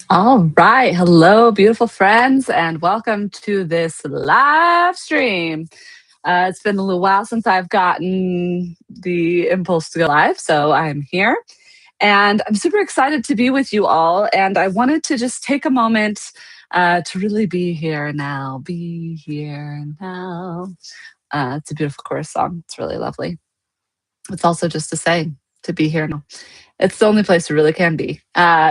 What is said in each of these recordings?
All right. Hello, beautiful friends, and welcome to this live stream. It's been a little while since I've gotten the impulse to go live, so I'm here. And I'm super excited to be with you all. And I wanted to just take a moment to really be here now. Be here now. It's a beautiful chorus song. It's really lovely. It's also just a saying to be here now. It's the only place we really can be.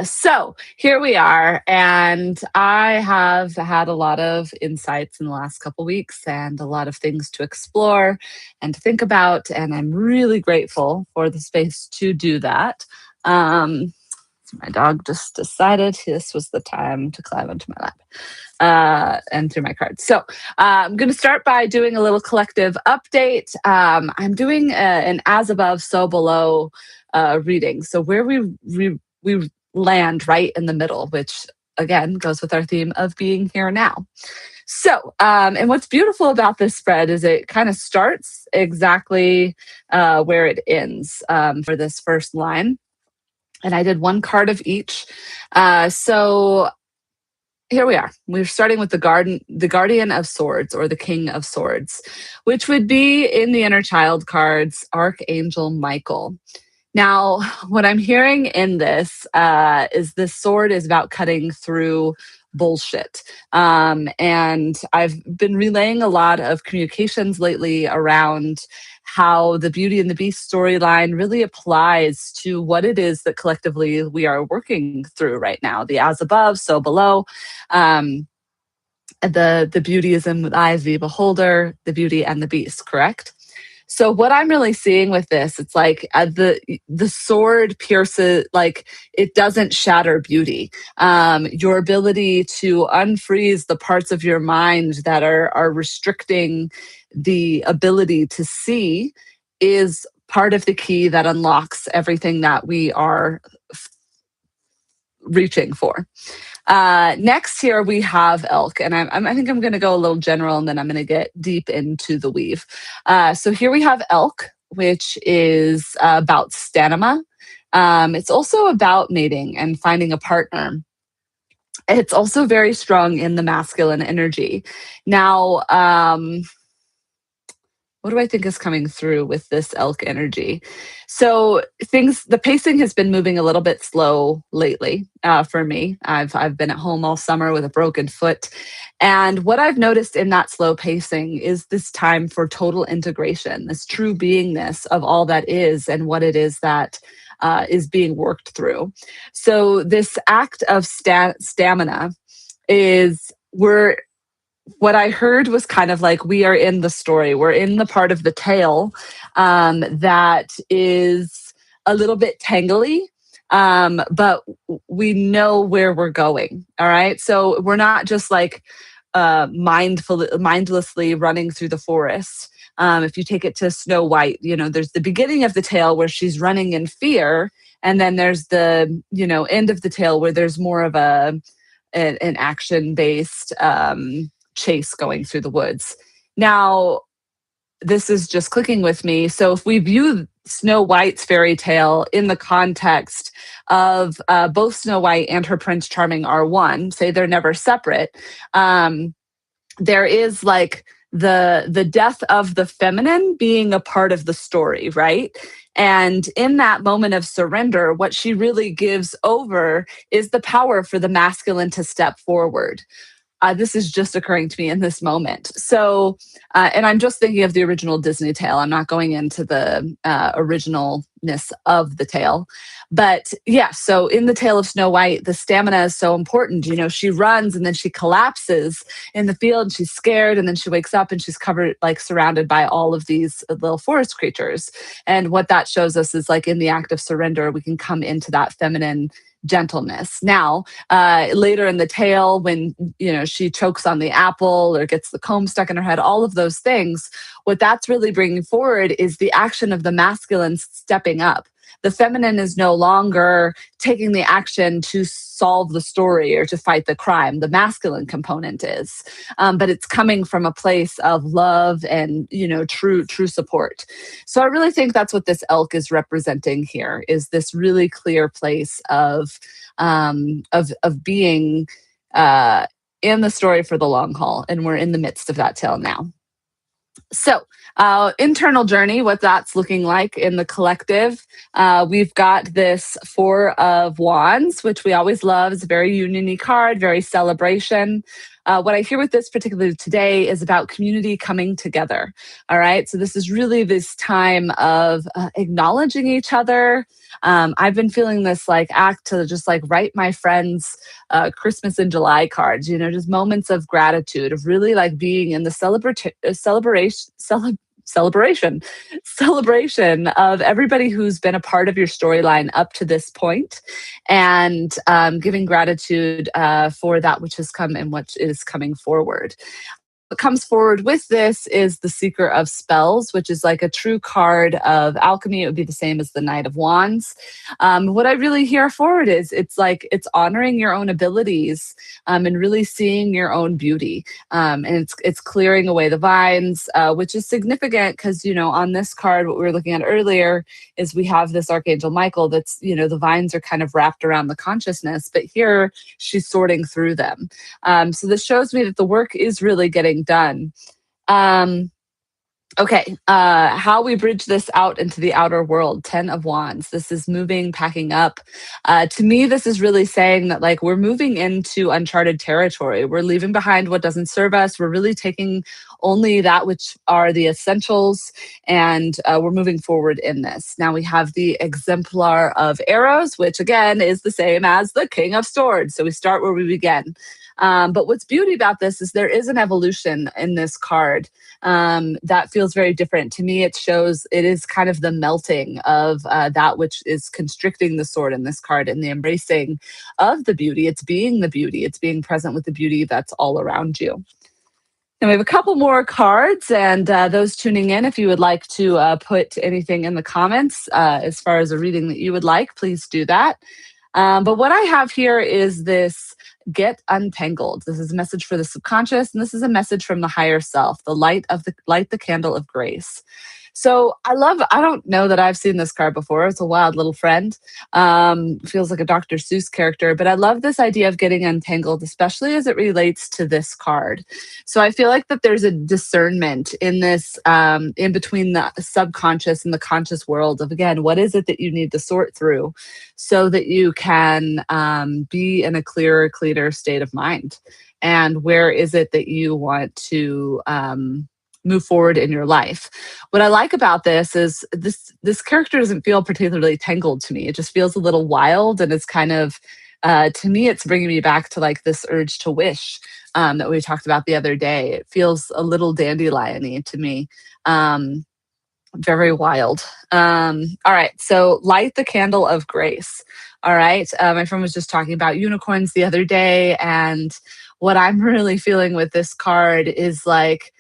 So here we are, and I have had a lot of insights in the last couple weeks and a lot of things to explore and to think about, and I'm really grateful for the space to do that. Um, my dog just decided this was the time to climb onto my lap and through my cards. So I'm going to start by doing a little collective update. I'm doing an as above, so below reading. So where we land right in the middle, which again goes with our theme of being here now. So, and what's beautiful about this spread is it kind of starts exactly where it ends for this first line. And I did one card of each. So here we are. We're starting with the Guardian of Swords, or the King of Swords, which would be in the inner child cards, Archangel Michael. Now, what I'm hearing in this is sword is about cutting through bullshit. And I've been relaying a lot of communications lately around how the Beauty and the Beast storyline really applies to what it is that collectively we are working through right now. The as above, so below. Um, the beauty is in the eyes of the beholder, the beauty and the beast, correct? So what I'm really seeing with this, it's like the sword pierces, like it doesn't shatter beauty. Your ability to unfreeze the parts of your mind that are restricting the ability to see is part of the key that unlocks everything that we are reaching for. Next here we have elk, and I think I'm going to go a little general, and then I'm going to get deep into the weave. So here we have elk, which is about stamina. It's also about mating and finding a partner. It's also very strong in the masculine energy. Now, what do I think is coming through with this elk energy? So the pacing has been moving a little bit slow lately for me. I've been at home all summer with a broken foot. And what I've noticed in that slow pacing is this time for total integration, this true beingness of all that is and what it is that is being worked through. So this act of stamina is what I heard was kind of like we are in the story. We're in the part of the tale that is a little bit tangly, but we know where we're going. All right. So we're not just like mindlessly running through the forest. If you take it to Snow White, there's the beginning of the tale where she's running in fear. And then there's the, end of the tale where there's more of an action-based chase going through the woods. Now, this is just clicking with me. So if we view Snow White's fairy tale in the context of both Snow White and her Prince Charming are one, say they're never separate, there is like the death of the feminine being a part of the story, right? And in that moment of surrender, what she really gives over is the power for the masculine to step forward. This is just occurring to me in this moment. So, and I'm just thinking of the original Disney tale. I'm not going into the originalness of the tale. But yeah, so in the tale of Snow White, the stamina is so important. She runs and then she collapses in the field. She's scared, and then she wakes up and she's covered, like surrounded by all of these little forest creatures. And what that shows us is like in the act of surrender, we can come into that feminine gentleness. Now, later in the tale, when she chokes on the apple or gets the comb stuck in her head, all of those things, what that's really bringing forward is the action of the masculine stepping up. The feminine is no longer taking the action to solve the story or to fight the crime. The masculine component is, but it's coming from a place of love and true support. So I really think that's what this elk is representing here, is this really clear place of being in the story for the long haul, and we're in the midst of that tale now. So, internal journey, what that's looking like in the collective. We've got this Four of Wands, which we always love. It's a very union card, very celebration. What I hear with this particularly today is about community coming together. All right. So, this is really this time of acknowledging each other. I've been feeling this like act to just like write my friends Christmas in July cards, just moments of gratitude, of really like being in the celebration of everybody who's been a part of your storyline up to this point, and giving gratitude for that which has come and what is coming forward. What comes forward with this is the Seeker of Spells, which is like a true card of alchemy. It would be the same as the Knight of Wands. What I really hear forward is it's honoring your own abilities, and really seeing your own beauty. And it's clearing away the vines, which is significant because on this card, what we were looking at earlier is we have this Archangel Michael. That's the vines are kind of wrapped around the consciousness, but here she's sorting through them. So this shows me that the work is really getting done. Okay, how we bridge this out into the outer world. 10 of Wands. This is moving, packing up. To me, this is really saying that like we're moving into uncharted territory. We're leaving behind what doesn't serve us. We're really taking only that which are the essentials, and we're moving forward in this. Now we have the Exemplar of Arrows, which again is the same as the King of Swords. So we start where we begin. But what's beauty about this is there is an evolution in this card that feels very different. To me, it shows it is kind of the melting of that which is constricting the sword in this card, and the embracing of the beauty. It's being the beauty. It's being present with the beauty that's all around you. And we have a couple more cards, and those tuning in, if you would like to put anything in the comments as far as a reading that you would like, please do that. But what I have here is this get untangled. This is a message for the subconscious, and this is a message from the higher self, light the candle of grace. So I don't know that I've seen this card before. It's a wild little friend. Feels like a Dr. Seuss character, but I love this idea of getting untangled, especially as it relates to this card. So I feel like that there's a discernment in this, in between the subconscious and the conscious world of, again, what is it that you need to sort through so that you can be in a clearer, cleaner state of mind? And where is it that you want to move forward in your life? What I like about this is this character doesn't feel particularly tangled to me. It just feels a little wild, and it's kind of to me, it's bringing me back to like this urge to wish that we talked about the other day. It feels a little dandelion-y to me. Very wild. All right, so light the candle of grace. All right, my friend was just talking about unicorns the other day, and what I'm really feeling with this card is like,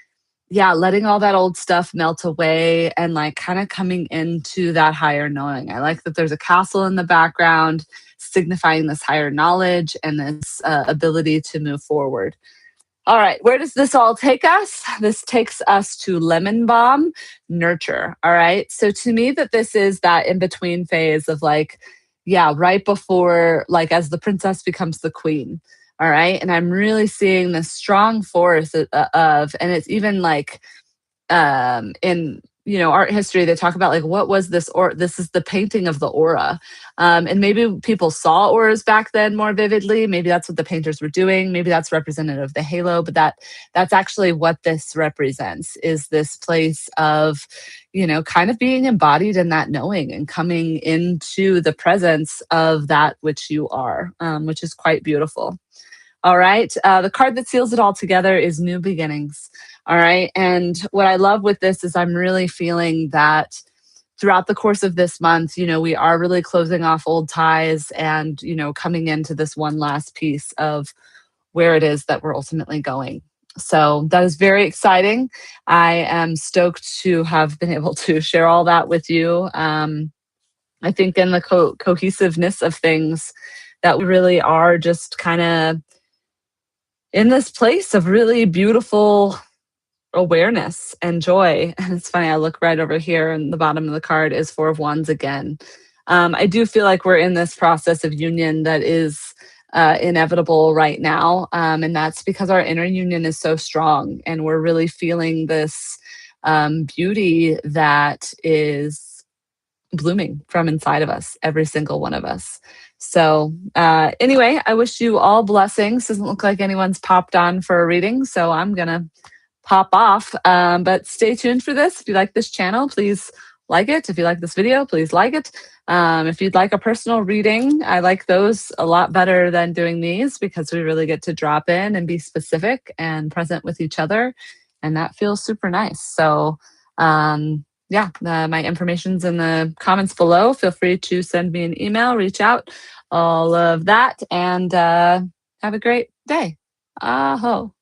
yeah, letting all that old stuff melt away and like kind of coming into that higher knowing. I like that there's a castle in the background signifying this higher knowledge and this ability to move forward. All right, where does this all take us? This takes us to lemon balm, nurture. All right, so to me, that this is that in between phase of like, yeah, right before, like, as the princess becomes the queen. All right, and I'm really seeing this strong force of, and it's even like in art history they talk about like what was this, or this is the painting of the aura, and maybe people saw auras back then more vividly. Maybe that's what the painters were doing. Maybe that's representative of the halo, but that's actually what this represents, is this place of kind of being embodied in that knowing and coming into the presence of that which you are, which is quite beautiful. All right. The card that seals it all together is New Beginnings. All right. And what I love with this is I'm really feeling that throughout the course of this month, we are really closing off old ties and, coming into this one last piece of where it is that we're ultimately going. So that is very exciting. I am stoked to have been able to share all that with you. I think in the cohesiveness of things that we really are just kind of in this place of really beautiful awareness and joy. And it's funny, I look right over here and the bottom of the card is Four of Wands again. I do feel like we're in this process of union that is inevitable right now. And that's because our inner union is so strong and we're really feeling this beauty that is blooming from inside of us, every single one of us. So, anyway, I wish you all blessings. Doesn't look like anyone's popped on for a reading. So I'm going to pop off. But stay tuned for this. If you like this channel, please like it. If you like this video, please like it. If you'd like a personal reading, I like those a lot better than doing these because we really get to drop in and be specific and present with each other. And that feels super nice. So, yeah, my information's in the comments below. Feel free to send me an email, reach out, all of that. And have a great day. Aho.